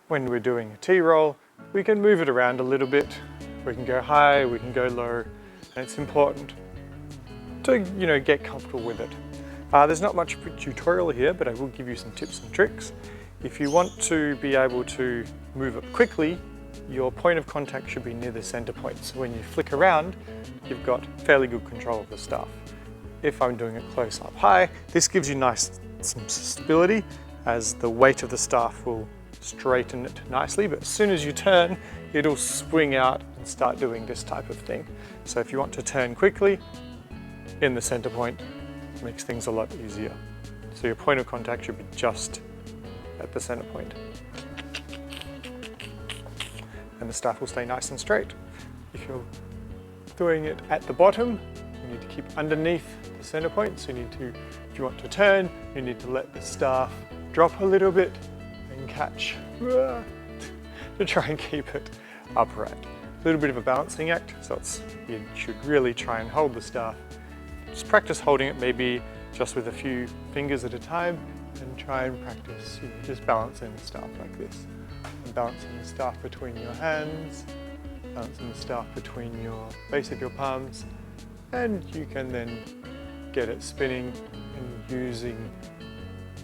when we're doing a tea roll, we can move it around a little bit. We can go high, we can go low, and it's important to, get comfortable with it. There's not much tutorial here, but I will give you some tips and tricks. If you want to be able to move it quickly, your point of contact should be near the center point. So when you flick around, you've got fairly good control of the staff. If I'm doing it close up high, this gives you some stability, as the weight of the staff will straighten it nicely, but as soon as you turn, it'll swing out and start doing this type of thing. So if you want to turn quickly, in the center point, it makes things a lot easier. So your point of contact should be just at the center point. And the staff will stay nice and straight. If you're doing it at the bottom, you need to keep underneath the center point. So if you want to turn, you need to let the staff drop a little bit and catch to try and keep it upright. A little bit of a balancing act, so you should really try and hold the staff. Just practice holding it maybe just with a few fingers at a time, and try and practice just balancing the staff like this. And balancing the staff between your hands, balancing the staff between your base of your palms, and you can then get it spinning and using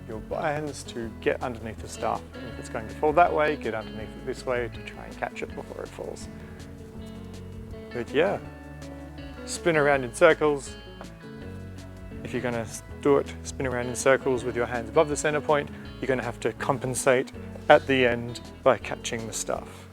your hands to get underneath the staff. And if it's going to fall that way, get underneath it this way to try and catch it before it falls. But yeah, spin around in circles. If you're going to do it, spin around in circles with your hands above the center point, you're going to have to compensate at the end by catching the staff.